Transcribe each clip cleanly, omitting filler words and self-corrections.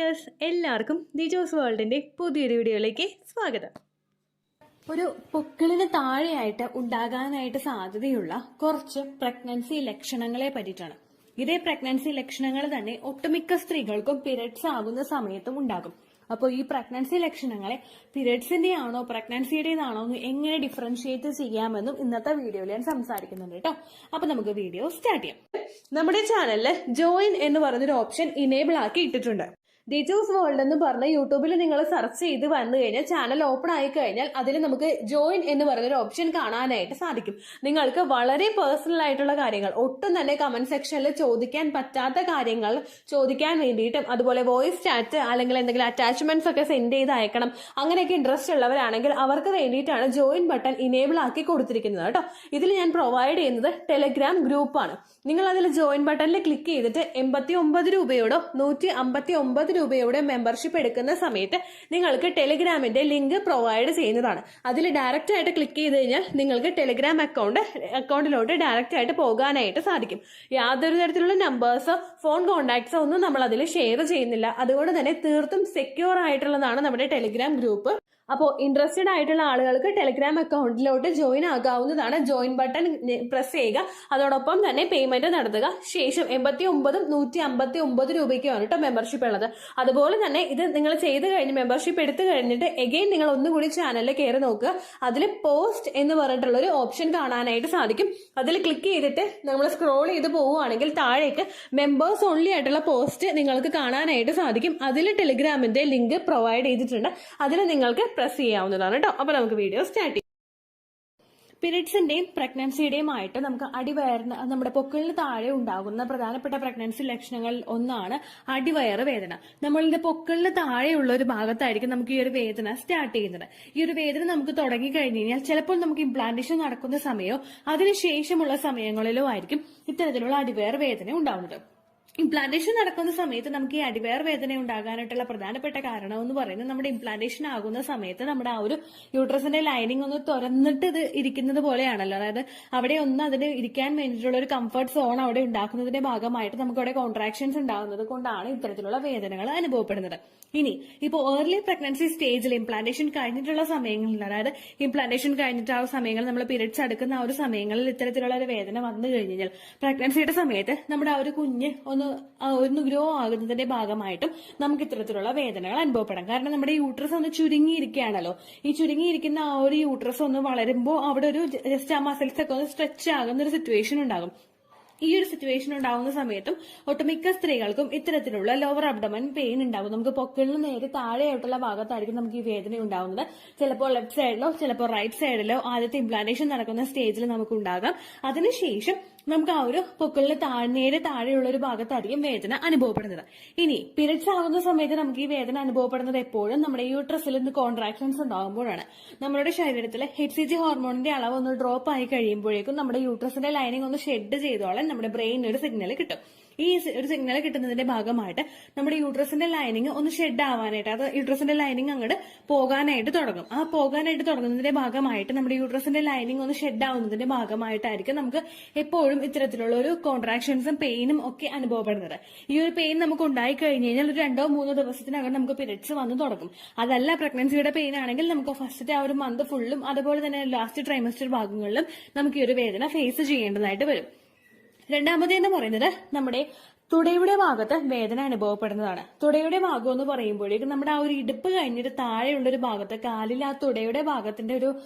Viewers, എല്ലാവർക്കും ദിജോസ് വേൾഡിന്റെ പുതിയൊരു വീഡിയോയിലേക്ക് സ്വാഗതം. ഒരു പൊക്കിളിന് താഴെയായിട്ട് ഉണ്ടാകാനായിട്ട് സാധ്യതയുള്ള കുറച്ച് പ്രഗ്നൻസി ലക്ഷണങ്ങളെ പറ്റിയിട്ടാണ്. ഇതേ പ്രഗ്നൻസി ലക്ഷണങ്ങൾ തന്നെ ഒട്ടുമിക്ക സ്ത്രീകൾക്കും പീരിയഡ്സ് ആകുന്ന സമയത്തും ഉണ്ടാകും. അപ്പോൾ ഈ പ്രഗ്നൻസി ലക്ഷണങ്ങളെ പീരിയഡ്സിന്റെ ആണോ പ്രഗ്നൻസിയുടേതാണോ എന്ന് എങ്ങനെ ഡിഫറൻഷിയേറ്റ് ചെയ്യാമെന്നും ഇന്നത്തെ വീഡിയോയിൽ ഞാൻ സംസാരിക്കുന്നുണ്ട് കേട്ടോ. അപ്പൊ നമുക്ക് വീഡിയോ സ്റ്റാർട്ട് ചെയ്യാം. നമ്മുടെ ചാനലിൽ ജോയിൻ എന്ന് പറഞ്ഞൊരു ഓപ്ഷൻ ഇനേബിൾ ആക്കി ഇട്ടിട്ടുണ്ട്. ദിജോസ് വേൾഡ് എന്ന് പറഞ്ഞ യൂട്യൂബിൽ നിങ്ങൾ സെർച്ച് ചെയ്ത് വന്നു കഴിഞ്ഞാൽ ചാനൽ ഓപ്പൺ ആയി കഴിഞ്ഞാൽ അതിൽ നമുക്ക് ജോയിൻ എന്ന് പറയുന്നൊരു ഓപ്ഷൻ കാണാനായിട്ട് സാധിക്കും. നിങ്ങൾക്ക് വളരെ പേഴ്സണൽ ആയിട്ടുള്ള കാര്യങ്ങൾ, ഒട്ടും തന്നെ കമന്റ് സെക്ഷനിൽ ചോദിക്കാൻ പറ്റാത്ത കാര്യങ്ങൾ ചോദിക്കാൻ വേണ്ടിയിട്ടും, അതുപോലെ വോയിസ് ചാറ്റ് അല്ലെങ്കിൽ എന്തെങ്കിലും അറ്റാച്ച്മെന്റ്സ് ഒക്കെ സെൻഡ് ചെയ്ത് അയക്കണം, അങ്ങനെയൊക്കെ ഇൻട്രസ്റ്റ് ഉള്ളവരാണെങ്കിൽ അവർക്ക് വേണ്ടിയിട്ടാണ് ജോയിൻ ബട്ടൺ ഇനേബിൾ ആക്കി കൊടുത്തിരിക്കുന്നത് കേട്ടോ. ഇതിൽ ഞാൻ പ്രൊവൈഡ് ചെയ്യുന്നത് ടെലഗ്രാം ഗ്രൂപ്പാണ്. നിങ്ങൾ അതിൽ ജോയിൻ ബട്ടണിൽ ക്ലിക്ക് ചെയ്തിട്ട് 89 രൂപയോടോ 159 രൂപയുടെ മെമ്പർഷിപ്പ് എടുക്കുന്ന സമയത്ത് നിങ്ങൾക്ക് ടെലിഗ്രാമിന്റെ ലിങ്ക് പ്രൊവൈഡ് ചെയ്യുന്നതാണ്. അതിൽ ഡയറക്റ്റ് ആയിട്ട് ക്ലിക്ക് ചെയ്ത് കഴിഞ്ഞാൽ നിങ്ങൾക്ക് ടെലിഗ്രാം അക്കൗണ്ടിലോട്ട് ഡയറക്റ്റ് ആയിട്ട് പോകാനായിട്ട് സാധിക്കും. യാതൊരു തരത്തിലുള്ള നമ്പേഴ്സോ ഫോൺ കോൺടാക്ട്സോ ഒന്നും നമ്മൾ അതിൽ ഷെയർ ചെയ്യുന്നില്ല. അതുകൊണ്ട് തന്നെ തീർത്തും സെക്യൂർ ആയിട്ടുള്ളതാണ് നമ്മുടെ ടെലിഗ്രാം ഗ്രൂപ്പ്. അപ്പോൾ ഇൻട്രസ്റ്റഡ് ആയിട്ടുള്ള ആളുകൾക്ക് ടെലിഗ്രാം അക്കൗണ്ടിലോട്ട് ജോയിൻ ആകാവുന്നതാണ്. ജോയിൻ ബട്ടൺ പ്രസ് ചെയ്യുക, അതോടൊപ്പം തന്നെ പേയ്മെന്റ് നടത്തുക. ശേഷം 89 159 രൂപയ്ക്കാണ് കേട്ടോ മെമ്പർഷിപ്പ് ഉള്ളത്. അതുപോലെ തന്നെ ഇത് നിങ്ങൾ ചെയ്ത് കഴിഞ്ഞ് മെമ്പർഷിപ്പ് എടുത്തു കഴിഞ്ഞിട്ട് എഗെയിൻ നിങ്ങൾ ഒന്നുകൂടി ചാനലിൽ കയറി നോക്കുക. അതിൽ പോസ്റ്റ് എന്ന് പറഞ്ഞിട്ടുള്ള ഒരു ഓപ്ഷൻ കാണാനായിട്ട് സാധിക്കും. അതിൽ ക്ലിക്ക് ചെയ്തിട്ട് നമ്മൾ സ്ക്രോൾ ചെയ്ത് പോവുകയാണെങ്കിൽ താഴേക്ക് മെമ്പേഴ്സ് ഓൺലി ആയിട്ടുള്ള പോസ്റ്റ് നിങ്ങൾക്ക് കാണാനായിട്ട് സാധിക്കും. അതിൽ ടെലിഗ്രാമിന്റെ ലിങ്ക് പ്രൊവൈഡ് ചെയ്തിട്ടുണ്ട്. അതിൽ നിങ്ങൾക്ക് പ്രസ് ചെയ്യാവുന്നതാണ് കേട്ടോ. അപ്പൊ നമുക്ക് വീഡിയോ സ്റ്റാർട്ട് ചെയ്യാം. പീരിയഡ്സിന്റെയും പ്രഗ്നൻസിയുടെയും ആയിട്ട് നമുക്ക് അടിവയറിന്, നമ്മുടെ പൊക്കിളിന് താഴെ ഉണ്ടാകുന്ന പ്രധാനപ്പെട്ട പ്രഗ്നൻസി ലക്ഷണങ്ങളിൽ ഒന്നാണ് അടിവയറ് വേദന. നമ്മളുടെ പൊക്കിളിന് താഴെയുള്ള ഒരു ഭാഗത്തായിരിക്കും നമുക്ക് ഈ ഒരു വേദന സ്റ്റാർട്ട് ചെയ്യുന്നത്. ഈ ഒരു വേദന നമുക്ക് തുടങ്ങി കഴിഞ്ഞു കഴിഞ്ഞാൽ ചിലപ്പോൾ നമുക്ക് ഇംപ്ലാന്റേഷൻ നടക്കുന്ന സമയമോ അതിനുശേഷമുള്ള സമയങ്ങളിലോ ആയിരിക്കും ഇത്തരത്തിലുള്ള അടിവയറ് വേദന ഉണ്ടാവുന്നത്. ഇംപ്ലാന്റേഷൻ നടക്കുന്ന സമയത്ത് നമുക്ക് ഈ അടിവയർ വേദന ഉണ്ടാകാനായിട്ടുള്ള പ്രധാനപ്പെട്ട കാരണം എന്ന് പറയുന്നത് നമ്മുടെ ഇംപ്ലാന്റേഷൻ ആകുന്ന സമയത്ത് നമ്മുടെ ആ ഒരു യൂട്രസിന്റെ ലൈനിങ് ഒന്ന് തുറന്നിട്ട് ഇത് ഇരിക്കുന്നത് പോലെയാണല്ലോ. അതായത് അവിടെ ഒന്ന് അതിന് ഇരിക്കാൻ വേണ്ടിയിട്ടുള്ള ഒരു കംഫർട്ട് സോൺ അവിടെ ഉണ്ടാക്കുന്നതിന്റെ ഭാഗമായിട്ട് നമുക്ക് അവിടെ കോൺട്രാക്ഷൻസ് ഉണ്ടാകുന്നത് കൊണ്ടാണ് ഇത്തരത്തിലുള്ള വേദനകൾ അനുഭവപ്പെടുന്നത്. ഇനി ഇപ്പോൾ ഏർലി പ്രഗ്നൻസി സ്റ്റേജിൽ ഇംപ്ലാന്റേഷൻ കഴിഞ്ഞിട്ടുള്ള സമയങ്ങളിൽ, അതായത് ഇംപ്ലാന്റേഷൻ കഴിഞ്ഞിട്ട് ആ സമയങ്ങളിൽ നമ്മൾ പീരിയഡ്സ് എടുക്കുന്ന ആ ഒരു സമയങ്ങളിൽ ഇത്തരത്തിലുള്ള ഒരു വേദന വന്നു കഴിഞ്ഞാൽ പ്രഗ്നൻസിയുടെ സമയത്ത് നമ്മുടെ ആ ഒരു കുഞ്ഞ് ഒന്ന് ഗ്രോ ആകുന്നതിന്റെ ഭാഗമായിട്ടും നമുക്ക് ഇത്തരത്തിലുള്ള വേദനകൾ അനുഭവപ്പെടാം. കാരണം നമ്മുടെ യൂട്രസ് ഒന്ന് ചുരുങ്ങിയിരിക്കുകയാണല്ലോ. ഈ ചുരുങ്ങിയിരിക്കുന്ന ആ ഒരു യൂട്രസ് ഒന്ന് വളരുമ്പോൾ അവിടെ ഒരു ജസ്റ്റ് ആ മസിൽസ് ഒക്കെ ഒന്ന് സ്ട്രെച്ച് ആകുന്ന ഒരു സിറ്റുവേഷൻ ഉണ്ടാകും. ഈ ഒരു സിറ്റുവേഷൻ ഉണ്ടാവുന്ന സമയത്തും ഒട്ടുമിക്ക സ്ത്രീകൾക്കും ഇത്തരത്തിലുള്ള ലോവർ അബ്ഡമൻ പെയിൻ ഉണ്ടാകും. നമുക്ക് പൊക്കിളിന് നേരെ താഴെയായിട്ടുള്ള ഭാഗത്തായിരിക്കും നമുക്ക് ഈ വേദന ഉണ്ടാകുന്നത്. ചിലപ്പോൾ ലെഫ്റ്റ് സൈഡിലോ ചിലപ്പോൾ റൈറ്റ് സൈഡിലോ ആദ്യത്തെ ഇംപ്ലാന്റേഷൻ നടക്കുന്ന സ്റ്റേജിൽ നമുക്ക് ഉണ്ടാകാം. അതിനുശേഷം നമുക്ക് ആ ഒരു പൊക്കിളിന് നേരെ താഴെയുള്ള ഒരു ഭാഗത്തായിരിക്കും വേദന അനുഭവപ്പെടുന്നത്. ഇനി പീരിയഡ്സ് ആകുന്ന സമയത്ത് നമുക്ക് ഈ വേദന അനുഭവപ്പെടുന്നത് എപ്പോഴും നമ്മുടെ യൂട്രസിൽ നിന്ന് കോൺട്രാക്ഷൻസ് ഉണ്ടാകുമ്പോഴാണ്. നമ്മുടെ ശരീരത്തിൽ HCG ഹോർമോണിന്റെ അളവ് ഒന്ന് ഡ്രോപ്പ് ആയി കഴിയുമ്പോഴേക്കും നമ്മുടെ യൂട്രസിന്റെ ലൈനിങ് ഒന്ന് ഷെഡ് ചെയ്തോളാൻ നമ്മുടെ ബ്രെയിനിന് ഒരു സിഗ്നൽ കിട്ടും. ഈ ഒരു സിഗ്നൽ കിട്ടുന്നതിന്റെ ഭാഗമായിട്ട് നമ്മുടെ യൂട്രസിന്റെ ലൈനിങ് ഒന്ന് ഷെഡ് ആവാനായിട്ട്, അത് യൂട്രസിന്റെ ലൈനിങ് അങ്ങോട്ട് പോകാനായിട്ട് തുടങ്ങും. ആ പോകാനായിട്ട് തുടങ്ങുന്നതിന്റെ ഭാഗമായിട്ട് നമ്മുടെ യൂട്രസിന്റെ ലൈനിങ് ഒന്ന് ഷെഡ് ആവുന്നതിന്റെ ഭാഗമായിട്ടായിരിക്കും നമുക്ക് എപ്പോഴും ഇത്തരത്തിലുള്ള ഒരു കോൺട്രാക്ഷൻസും പെയിനും ഒക്കെ അനുഭവപ്പെടുന്നത്. ഈ ഒരു പെയിൻ നമുക്ക് ഉണ്ടായി കഴിഞ്ഞു കഴിഞ്ഞാൽ ഒരു 2-3 ദിവസത്തിനകം നമുക്ക് പീരിയഡ്സ് വന്നു തുടങ്ങും. അതല്ല പ്രഗ്നൻസിയുടെ പെയിൻ ആണെങ്കിൽ നമുക്ക് ഫസ്റ്റത്തെ ആ ഒരു മന്ത് ഫുള്ളും അതുപോലെ തന്നെ ലാസ്റ്റ് ട്രൈമസ്റ്റർ ഭാഗങ്ങളിലും നമുക്ക് ഈ ഒരു വേദന ഫേസ് ചെയ്യേണ്ടതായിട്ട് വരും. രണ്ടാമതെന്ന് പറയുന്നത് നമ്മുടെ തുടയുടെ ഭാഗത്ത് വേദന അനുഭവപ്പെടുന്നതാണ്. തുടയുടെ ഭാഗം എന്ന് പറയുമ്പോഴേക്കും നമ്മുടെ ആ ഒരു ഇടുപ്പ് കഴിഞ്ഞിട്ട് താഴെയുള്ള ഒരു ഭാഗത്ത് കാലിൽ ആ തുടയുടെ ഭാഗത്തിന്റെ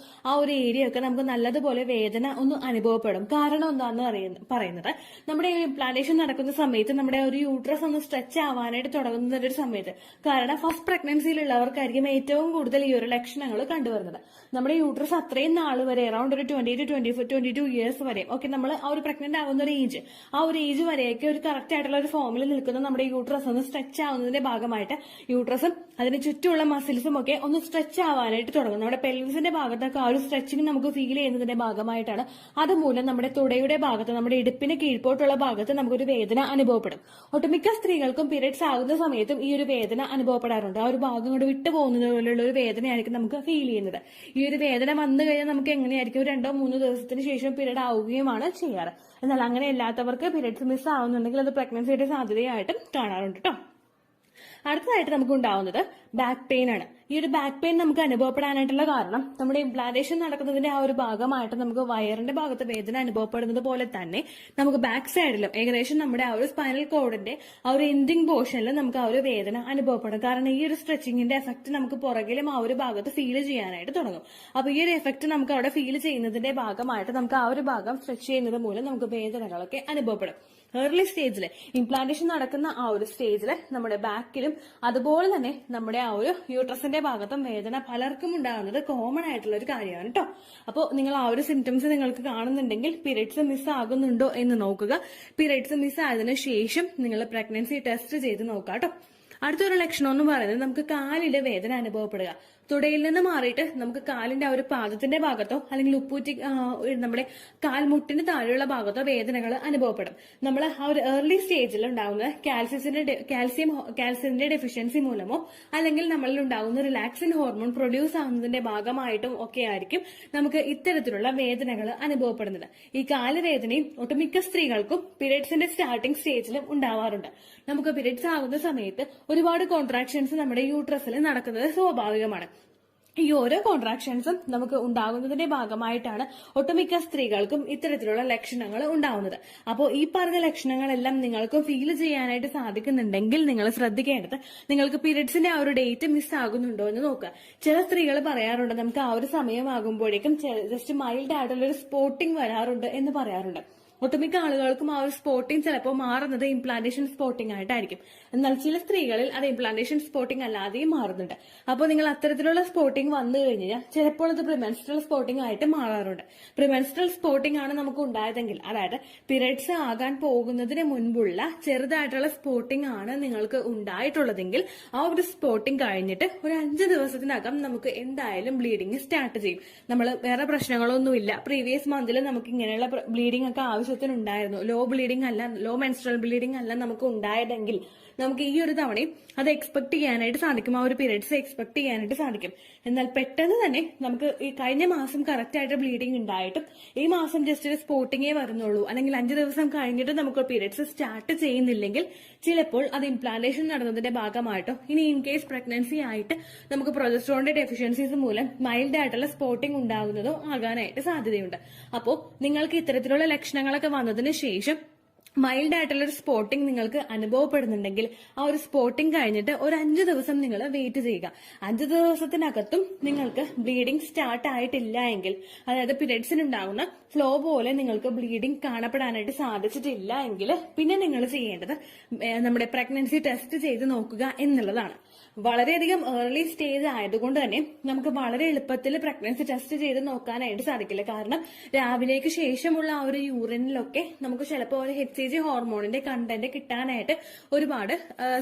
ആ ഒരു ഏരിയ ഒക്കെ നമുക്ക് നല്ലതുപോലെ വേദന ഒന്ന് അനുഭവപ്പെടും. കാരണം എന്താണെന്ന് പറയുന്നത് നമ്മുടെ ഇംപ്ലാന്റേഷൻ നടക്കുന്ന സമയത്ത് നമ്മുടെ ഒരു യൂട്രസ് ഒന്ന് സ്ട്രെച്ച് ആവാനായിട്ട് തുടങ്ങുന്ന ഒരു സമയത്ത്, കാരണം ഫസ്റ്റ് പ്രഗ്നൻസിയിലുള്ളവർക്കായിരിക്കും ഏറ്റവും കൂടുതൽ ഈ ഒരു ലക്ഷണങ്ങൾ കണ്ടുവരുന്നത്. നമ്മുടെ യൂട്രസ് അത്രയും നാൾ വരെ അറൌണ്ട് ഒരു 22 ഇയേഴ്സ് വരെ ഒക്കെ നമ്മൾ ആ ഒരു പ്രഗ്നന്റ് ആവുന്ന ഒരു ഏജ്, ആ ഒരു ഏജ് വരെയൊക്കെ ഒരു കറക്റ്റ് ആയിട്ടുള്ള ഒരു ഫോമിൽ നിൽക്കുന്ന നമ്മുടെ യൂട്രസ് ഒന്ന് സ്ട്രെച്ച് ആവുന്നതിന്റെ ഭാഗമായിട്ട് യൂട്രസും അതിന് ചുറ്റുമുള്ള മസിൽസും ഒക്കെ ഒന്ന് സ്ട്രെച്ച് ആവാനായിട്ട് തുടങ്ങും. നമ്മുടെ പെൽവിസിന്റെ ഭാഗത്തൊക്കെ ആ ഒരു സ്ട്രെച്ചിങ് നമുക്ക് ഫീൽ ചെയ്യുന്നതിന്റെ ഭാഗമായിട്ടാണ് അതുമൂലം നമ്മുടെ തുടയുടെ ഭാഗത്ത്, നമ്മുടെ ഇടുപ്പിന് കീഴ്പോട്ടുള്ള ഭാഗത്ത് നമുക്കൊരു വേദന അനുഭവപ്പെടും. ഒട്ടുമിക്ക സ്ത്രീകൾക്കും പീരിയഡ്സ് ആകുന്ന സമയത്തും ഈ ഒരു വേദന അനുഭവപ്പെടാറുണ്ട്. ആ ഒരു ഭാഗം കൊണ്ട് വിട്ടു പോകുന്നത് പോലുള്ള ഒരു വേദനയായിരിക്കും നമുക്ക് ഫീൽ ചെയ്യുന്നത്. ഈ ഒരു വേദന വന്നു കഴിഞ്ഞാൽ നമുക്ക് എങ്ങനെയായിരിക്കും 2-3 ദിവസത്തിന് ശേഷം പീരിയഡ് ആവുകയുമാണ് ചെയ്യാറ്. എന്നാൽ അങ്ങനെ അല്ലാത്തവർക്ക് പീരിയഡ്സ് മിസ് ആവുന്നുണ്ടെങ്കിൽ അത് പ്രഗ്നൻസിയുടെ സാധ്യതയായിട്ടും കാണാറുണ്ട് കേട്ടോ. അടുത്തതായിട്ട് നമുക്ക് ഉണ്ടാവുന്നത് ബാക്ക് പെയിൻ ആണ്. ഈ ഒരു ബാക്ക് പെയിൻ നമുക്ക് അനുഭവപ്പെടാനായിട്ടുള്ള കാരണം നമ്മുടെ ഇംപ്ലാന്റേഷൻ നടക്കുന്നതിന്റെ ആ ഒരു ഭാഗമായിട്ട് നമുക്ക് വയറിന്റെ ഭാഗത്ത് വേദന അനുഭവപ്പെടുന്നത് പോലെ തന്നെ നമുക്ക് ബാക്ക് സൈഡിലും ഏകദേശം നമ്മുടെ ആ ഒരു സ്പൈനൽ കോഡിന്റെ ആ ഒരു എൻഡിങ് പോർഷനിൽ നമുക്ക് ആ ഒരു വേദന അനുഭവപ്പെടും. കാരണം ഈ ഒരു സ്ട്രെച്ചിങ്ങിന്റെ എഫക്ട് നമുക്ക് പുറകിലും ആ ഒരു ഭാഗത്ത് ഫീൽ ചെയ്യാനായിട്ട് തുടങ്ങും. അപ്പൊ ഈ ഒരു എഫക്ട് നമുക്ക് അവിടെ ഫീൽ ചെയ്യുന്നതിന്റെ ഭാഗമായിട്ട് നമുക്ക് ആ ഒരു ഭാഗം സ്ട്രെച്ച് ചെയ്യുന്നത് മൂലം നമുക്ക് വേദനകളൊക്കെ അനുഭവപ്പെടും. ഏർലി സ്റ്റേജില് ഇംപ്ലാന്റേഷൻ നടക്കുന്ന ആ ഒരു സ്റ്റേജില് നമ്മുടെ ബാക്കിലും അതുപോലെ തന്നെ നമ്മുടെ ആ ഒരു യൂട്രസിന്റെ ഭാഗത്തും വേദന പലർക്കും ഉണ്ടാകുന്നത് കോമൺ ആയിട്ടുള്ള ഒരു കാര്യമാണ് കേട്ടോ. അപ്പോൾ നിങ്ങൾ ആ ഒരു സിംറ്റംസ് നിങ്ങൾക്ക് കാണുന്നുണ്ടെങ്കിൽ പീരിയഡ്സ് മിസ് ആകുന്നുണ്ടോ എന്ന് നോക്കുക. പീരിയഡ്സ് മിസ് ആയതിനു ശേഷം നിങ്ങൾ പ്രഗ്നൻസി ടെസ്റ്റ് ചെയ്ത് നോക്കുക കേട്ടോ. അടുത്തൊരു ലക്ഷണം എന്ന് പറയുന്നത് നമുക്ക് കാലിലെ വേദന അനുഭവപ്പെടുക. തുടയിൽ നിന്ന് മാറിയിട്ട് നമുക്ക് കാലിന്റെ ആ ഒരു പാദത്തിന്റെ ഭാഗത്തോ അല്ലെങ്കിൽ ഉപ്പൂറ്റി നമ്മുടെ കാൽമുട്ടിന് താഴെയുള്ള ഭാഗത്തോ വേദനകൾ അനുഭവപ്പെടും. നമ്മൾ ആ ഒരു ഏർലി സ്റ്റേജിൽ ഉണ്ടാകുന്ന കാൽസ്യത്തിന്റെ ഡെഫിഷ്യൻസി മൂലമോ അല്ലെങ്കിൽ നമ്മളിൽ ഉണ്ടാകുന്ന റിലാക്സിൻ ഹോർമോൺ പ്രൊഡ്യൂസ് ആവുന്നതിന്റെ ഭാഗമായിട്ടും ഒക്കെ ആയിരിക്കും നമുക്ക് ഇത്തരത്തിലുള്ള വേദനകൾ അനുഭവപ്പെടുന്നത്. ഈ കാല് വേദനയും ഒട്ടുമിക്ക സ്ത്രീകൾക്കും പീരിയഡ്സിന്റെ സ്റ്റാർട്ടിംഗ് സ്റ്റേജിലും ഉണ്ടാവാറുണ്ട്. നമുക്ക് പീരിയഡ്സ് ആകുന്ന സമയത്ത് ഒരുപാട് കോൺട്രാക്ഷൻസ് നമ്മുടെ യൂട്രസിൽ നടക്കുന്നത് സ്വാഭാവികമാണ്. ഈ ഓരോ കോൺട്രാക്ഷൻസും നമുക്ക് ഉണ്ടാകുന്നതിന്റെ ഭാഗമായിട്ടാണ് ഒട്ടുമിക്ക സ്ത്രീകൾക്കും ഇത്തരത്തിലുള്ള ലക്ഷണങ്ങൾ ഉണ്ടാവുന്നത്. അപ്പോൾ ഈ പറഞ്ഞ ലക്ഷണങ്ങളെല്ലാം നിങ്ങൾക്ക് ഫീൽ ചെയ്യാനായിട്ട് സാധിക്കുന്നുണ്ടെങ്കിൽ നിങ്ങൾ ശ്രദ്ധിക്കേണ്ടത് നിങ്ങൾക്ക് പീരിയഡ്സിന്റെ ആ ഒരു ഡേറ്റ് മിസ് ആകുന്നുണ്ടോ എന്ന് നോക്കുക. ചില സ്ത്രീകൾ പറയാറുണ്ട് നമുക്ക് ആ ഒരു സമയമാകുമ്പോഴേക്കും ജസ്റ്റ് മൈൽഡ് ആയിട്ടുള്ള ഒരു സ്പോട്ടിങ് വരാറുണ്ട് എന്ന് പറയാറുണ്ട്. ഒട്ടുമിക്ക ആളുകൾക്കും ആ ഒരു സ്പോട്ടിങ് ചിലപ്പോൾ മാറുന്നത് ഇംപ്ലാന്റേഷൻ സ്പോട്ടിങ് ആയിട്ടായിരിക്കും. എന്നാൽ ചില സ്ത്രീകളിൽ അത് ഇംപ്ലാന്റേഷൻ സ്പോട്ടിങ് അല്ലാതെയും മാറുന്നുണ്ട്. അപ്പോൾ നിങ്ങൾ അത്തരത്തിലുള്ള സ്പോട്ടിങ് വന്നു കഴിഞ്ഞാൽ ചിലപ്പോൾ അത് പ്രിമെൻസ്ട്രൽ സ്പോട്ടിങ് ആയിട്ട് മാറാറുണ്ട്. പ്രിമെൻസ്ട്രൽ സ്പോട്ടിങ് ആണ് നമുക്ക് ഉണ്ടായതെങ്കിൽ, അതായത് പീരിയഡ്സ് ആകാൻ പോകുന്നതിന് മുൻപുള്ള ചെറുതായിട്ടുള്ള സ്പോട്ടിങ് ആണ് നിങ്ങൾക്ക് ഉണ്ടായിട്ടുള്ളതെങ്കിൽ ആ ഒരു സ്പോട്ടിങ് കഴിഞ്ഞിട്ട് ഒരു 5 ദിവസത്തിനകം നമുക്ക് എന്തായാലും ബ്ലീഡിങ് സ്റ്റാർട്ട് ചെയ്യും. നമ്മൾ വേറെ പ്രശ്നങ്ങളൊന്നുമില്ല, പ്രീവിയസ് മന്തിൽ നമുക്ക് ഇങ്ങനെയുള്ള ബ്ലീഡിംഗ് ഒക്കെ ആവശ്യത്തിനുണ്ടായിരുന്നു, ലോ മെൻസ്ട്രൽ ബ്ലീഡിംഗ് അല്ല നമുക്ക് ഉണ്ടായതെങ്കിൽ നമുക്ക് ഈ ഒരു തവണയും അത് എക്സ്പെക്ട് ചെയ്യാനായിട്ട് സാധിക്കും, ആ ഒരു പീരിയഡ്സ് എക്സ്പെക്ട് ചെയ്യാനായിട്ട് സാധിക്കും. എന്നാൽ പെട്ടെന്ന് തന്നെ നമുക്ക് ഈ കഴിഞ്ഞ മാസം കറക്റ്റ് ആയിട്ട് ബ്ലീഡിംഗ് ഉണ്ടായിട്ടും ഈ മാസം ജസ്റ്റ് ഒരു സ്പോട്ടിങ്ങേ വരുന്നുള്ളൂ, അല്ലെങ്കിൽ 5 ദിവസം കഴിഞ്ഞിട്ട് നമുക്ക് പീരിയഡ്സ് സ്റ്റാർട്ട് ചെയ്യുന്നില്ലെങ്കിൽ ചിലപ്പോൾ അത് ഇംപ്ലാന്റേഷൻ നടന്നതിന്റെ ഭാഗമായിട്ടോ ഇനി ഇൻ കേസ് പ്രഗ്നൻസി ആയിട്ട് നമുക്ക് പ്രൊജസ്ട്രോണിന്റെ ഡെഫിഷ്യൻസീസ് മൂലം മൈൽഡ് ആയിട്ടുള്ള സ്പോട്ടിംഗ് ഉണ്ടാകുന്നതോ ആകാനായിട്ട് സാധ്യതയുണ്ട്. അപ്പോൾ നിങ്ങൾക്ക് ഇത്തരത്തിലുള്ള ലക്ഷണങ്ങളൊക്കെ വന്നതിന് ശേഷം മൈൽഡ് ആയിട്ടുള്ള ഒരു സ്പോട്ടിംഗ് നിങ്ങൾക്ക് അനുഭവപ്പെടുന്നുണ്ടെങ്കിൽ ആ ഒരു സ്പോട്ടിംഗ് കഴിഞ്ഞിട്ട് ഒരു 5 ദിവസം നിങ്ങൾ വെയിറ്റ് ചെയ്യുക. 5 ദിവസത്തിനകത്തും നിങ്ങൾക്ക് ബ്ലീഡിംഗ് സ്റ്റാർട്ട് ആയിട്ടില്ല എങ്കിൽ, അതായത് പീരിയഡ്സിന് ഉണ്ടാകുന്ന ഫ്ലോ പോലെ നിങ്ങൾക്ക് ബ്ലീഡിംഗ് കാണപ്പെടാനായിട്ട് സാധിച്ചിട്ടില്ല എങ്കിൽ പിന്നെ നിങ്ങൾ ചെയ്യേണ്ടത് നമ്മുടെ പ്രഗ്നൻസി ടെസ്റ്റ് ചെയ്ത് നോക്കുക എന്നുള്ളതാണ്. വളരെയധികം ഏർലി സ്റ്റേജ് ആയതുകൊണ്ട് തന്നെ നമുക്ക് വളരെ എളുപ്പത്തിൽ പ്രഗ്നൻസി ടെസ്റ്റ് ചെയ്ത് നോക്കാനായിട്ട് സാധിക്കില്ല. കാരണം രാവിലേക്ക് ശേഷമുള്ള ആ ഒരു യൂറിനിലൊക്കെ നമുക്ക് ചിലപ്പോൾ ഒരു HCG ഹോർമോണിന്റെ കണ്ടന്റ് കിട്ടാനായിട്ട് ഒരുപാട്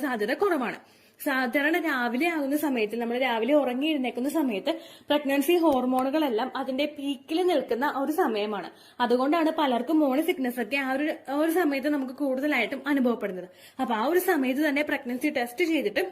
സാധ്യത കുറവാണ്. സാധാരണ രാവിലെ ആകുന്ന സമയത്ത്, നമ്മൾ രാവിലെ ഉറങ്ങി എഴുന്നേക്കുന്ന സമയത്ത് പ്രഗ്നൻസി ഹോർമോണുകളെല്ലാം അതിന്റെ പീക്കിൽ നിൽക്കുന്ന ഒരു സമയമാണ്. അതുകൊണ്ടാണ് പലർക്കും മോണി സിക്നസ് ഒക്കെ ആ ഒരു സമയത്ത് നമുക്ക് കൂടുതലായിട്ടും അനുഭവപ്പെടുന്നത്. അപ്പൊ ആ ഒരു സമയത്ത് തന്നെ പ്രഗ്നൻസി ടെസ്റ്റ് ചെയ്തിട്ട്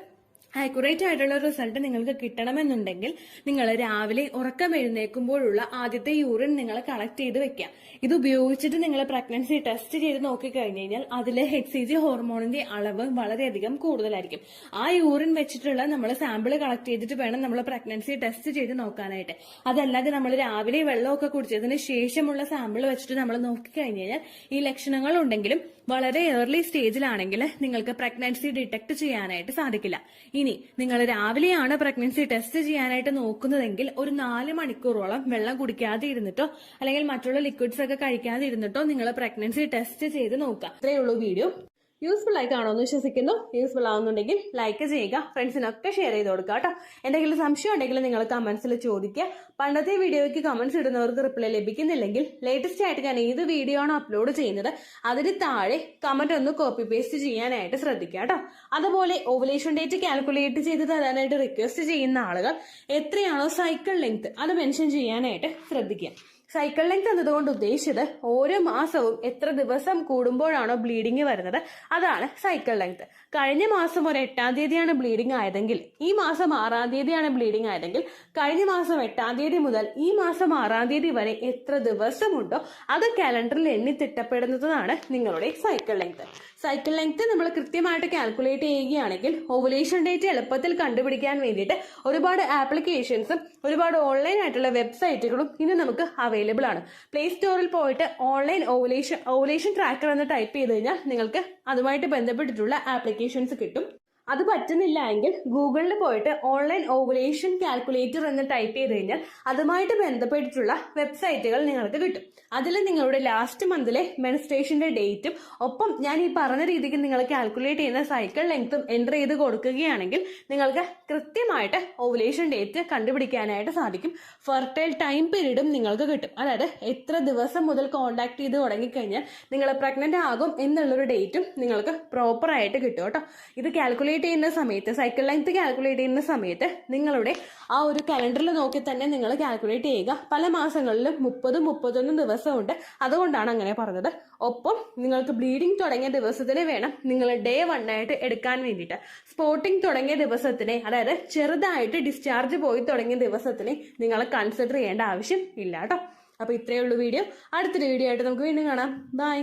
ആക്യുറേറ്റ് ആയിട്ടുള്ള റിസൾട്ട് നിങ്ങൾക്ക് കിട്ടണമെന്നുണ്ടെങ്കിൽ നിങ്ങൾ രാവിലെ ഉറക്കം എഴുന്നേൽക്കുമ്പോഴുള്ള ആദ്യത്തെ യൂറിൻ നിങ്ങൾ കളക്ട് ചെയ്ത് വെക്കുക. ഇത് ഉപയോഗിച്ചിട്ട് നിങ്ങൾ പ്രഗ്നൻസി ടെസ്റ്റ് ചെയ്ത് നോക്കിക്കഴിഞ്ഞു കഴിഞ്ഞാൽ അതിലെ HCG ഹോർമോണിന്റെ അളവ് വളരെയധികം കൂടുതലായിരിക്കും. ആ യൂറിൻ വെച്ചിട്ടുള്ള നമ്മൾ സാമ്പിൾ കളക്ട് ചെയ്തിട്ട് വേണം നമ്മൾ പ്രഗ്നൻസി ടെസ്റ്റ് ചെയ്ത് നോക്കാനായിട്ട്. അതല്ലാതെ നമ്മൾ രാവിലെ വെള്ളമൊക്കെ കുടിച്ചതിന് ശേഷമുള്ള സാമ്പിൾ വെച്ചിട്ട് നമ്മൾ നോക്കിക്കഴിഞ്ഞു കഴിഞ്ഞാൽ ഈ ലക്ഷണങ്ങൾ ഉണ്ടെങ്കിലും വളരെ ഏർലി സ്റ്റേജിലാണെങ്കിൽ നിങ്ങൾക്ക് പ്രഗ്നൻസി ഡിറ്റക്ട് ചെയ്യാനായിട്ട് സാധിക്കില്ല. ഇനി നിങ്ങൾ രാവിലെയാണ് പ്രഗ്നൻസി ടെസ്റ്റ് ചെയ്യാനായിട്ട് നോക്കുന്നതെങ്കിൽ ഒരു 4 മണിക്കൂറോളം വെള്ളം കുടിക്കാതെ ഇരുന്നിട്ടോ അല്ലെങ്കിൽ മറ്റുള്ള ലിക്വിഡ്സ് ഒക്കെ കഴിക്കാതെ ഇരുന്നിട്ടോ നിങ്ങൾ പ്രഗ്നൻസി ടെസ്റ്റ് ചെയ്ത് നോക്കുക. ഇത്രയേ ഉള്ളൂ വീഡിയോ. യൂസ്ഫുൾ ആയി കാണുമെന്ന് വിശ്വസിക്കുന്നു. യൂസ്ഫുൾ ആവുന്നുണ്ടെങ്കിൽ ലൈക്ക് ചെയ്യുക, ഫ്രണ്ട്സിനൊക്കെ ഷെയർ ചെയ്ത് കൊടുക്കുക കേട്ടോ. എന്തെങ്കിലും സംശയം ഉണ്ടെങ്കിൽ നിങ്ങൾ കമന്റ്സിൽ ചോദിക്കുക. പണ്ടത്തെ വീഡിയോയ്ക്ക് കമന്റ്സ് ഇടുന്നവർക്ക് റിപ്ലൈ ലഭിക്കുന്നില്ലെങ്കിൽ ലേറ്റസ്റ്റ് ആയിട്ട് ഞാൻ ഏത് വീഡിയോ ആണോ അപ്ലോഡ് ചെയ്യുന്നത് അതിന് താഴെ കമന്റ് ഒന്ന് കോപ്പി പേസ്റ്റ് ചെയ്യാനായിട്ട് ശ്രദ്ധിക്കുക കേട്ടോ. അതുപോലെ ഓവുലേഷൻ ഡേറ്റ് കാൽക്കുലേറ്റ് ചെയ്ത് തരാനായിട്ട് റിക്വസ്റ്റ് ചെയ്യുന്ന ആളുകൾ എത്രയാണോ സൈക്കിൾ ലെങ്ത് അത് മെൻഷൻ ചെയ്യാനായിട്ട് ശ്രദ്ധിക്കുക. സൈക്കിൾ ലെങ്ത് എന്നതുകൊണ്ട് ഉദ്ദേശിച്ചത് ഓരോ മാസവും എത്ര ദിവസം കൂടുമ്പോഴാണോ ബ്ലീഡിങ് വരുന്നത് അതാണ് സൈക്കിൾ ലെങ്ത്. കഴിഞ്ഞ മാസം ഒരു 8-ാം തീയതിയാണ് ബ്ലീഡിങ് ആയതെങ്കിൽ ഈ മാസം 6-ാം തീയതിയാണ് ബ്ലീഡിങ് ആയതെങ്കിൽ കഴിഞ്ഞ മാസം 8-ാം തീയതി മുതൽ ഈ മാസം 6-ാം തീയതി വരെ എത്ര ദിവസമുണ്ടോ അത് കാലണ്ടറിൽ എണ്ണി തിട്ടപ്പെടുന്നതാണ് നിങ്ങളുടെ സൈക്കിൾ ലെങ്ത്. സൈക്കിൾ ലെങ്ത് നമ്മൾ കൃത്യമായിട്ട് കാൽക്കുലേറ്റ് ചെയ്യുകയാണെങ്കിൽ ഓവുലേഷൻ ഡേറ്റ് എളുപ്പത്തിൽ കണ്ടുപിടിക്കാൻ വേണ്ടിയിട്ട് ഒരുപാട് ആപ്ലിക്കേഷൻസും ഒരുപാട് ഓൺലൈൻ ആയിട്ടുള്ള വെബ്സൈറ്റുകളും ഇന്ന് നമുക്ക് അവൈലബിൾ ആണ്. പ്ലേ സ്റ്റോറിൽ പോയിട്ട് ഓൺലൈൻ ഓവുലേഷൻ ട്രാക്കർ എന്ന് ടൈപ്പ് ചെയ്ത് കഴിഞ്ഞാൽ നിങ്ങൾക്ക് അതുമായിട്ട് ബന്ധപ്പെട്ടിട്ടുള്ള ആപ്ലിക്കേഷൻസ് കിട്ടും. അത് പറ്റുന്നില്ല എങ്കിൽ ഗൂഗിളിൽ പോയിട്ട് ഓൺലൈൻ ഓവുലേഷൻ കാൽക്കുലേറ്റർ എന്ന് ടൈപ്പ് ചെയ്ത് കഴിഞ്ഞാൽ അതുമായിട്ട് ബന്ധപ്പെട്ടിട്ടുള്ള വെബ്സൈറ്റുകൾ നിങ്ങൾക്ക് കിട്ടും. അതിൽ നിങ്ങളുടെ ലാസ്റ്റ് മന്തിലെ മെൻസ്ട്രേഷന്റെ ഡേറ്റും ഒപ്പം ഞാൻ ഈ പറഞ്ഞ രീതിക്ക് നിങ്ങൾ കാൽക്കുലേറ്റ് ചെയ്യുന്ന സൈക്കിൾ ലെങ്ത്തും എൻ്റർ ചെയ്ത് കൊടുക്കുകയാണെങ്കിൽ നിങ്ങൾക്ക് കൃത്യമായിട്ട് ഓവുലേഷൻ ഡേറ്റ് കണ്ടുപിടിക്കാനായിട്ട് സാധിക്കും. ഫെർട്ടൈൽ ടൈം പീരീഡും നിങ്ങൾക്ക് കിട്ടും. അതായത് എത്ര ദിവസം മുതൽ കോണ്ടാക്ട് ചെയ്ത് തുടങ്ങിക്കഴിഞ്ഞാൽ നിങ്ങൾ പ്രഗ്നന്റ് ആകും എന്നുള്ളൊരു ഡേറ്റും നിങ്ങൾക്ക് പ്രോപ്പറായിട്ട് കിട്ടും കേട്ടോ. ഇത് കാൽക്കുലേറ്റ് ചെയ്യുന്ന സമയത്ത് സൈക്കിൾ ലെങ്ത് കാൽക്കുലേറ്റ് ചെയ്യുന്ന സമയത്ത് നിങ്ങളുടെ ആ ഒരു കലണ്ടറിൽ നോക്കി തന്നെ നിങ്ങൾ കാൽക്കുലേറ്റ് ചെയ്യുക. പല മാസങ്ങളിലും 30-31 ദിവസമുണ്ട്, അതുകൊണ്ടാണ് അങ്ങനെ പറഞ്ഞത്. ഒപ്പം നിങ്ങൾക്ക് ബ്ലീഡിങ് തുടങ്ങിയ ദിവസത്തിന് വേണം നിങ്ങൾ ഡേ 1 ആയിട്ട് എടുക്കാൻ വേണ്ടിയിട്ട്. സ്പോട്ടിങ് തുടങ്ങിയ ദിവസത്തിനെ, അതായത് ചെറുതായിട്ട് ഡിസ്ചാർജ് പോയി തുടങ്ങിയ ദിവസത്തിനെ നിങ്ങൾ കൺസിഡർ ചെയ്യേണ്ട ആവശ്യം ഇല്ല കേട്ടോ. അപ്പൊ ഇത്രയേ ഉള്ളൂ വീഡിയോ. അടുത്തൊരു വീഡിയോ ആയിട്ട് നമുക്ക് വീണ്ടും കാണാം. ബൈ.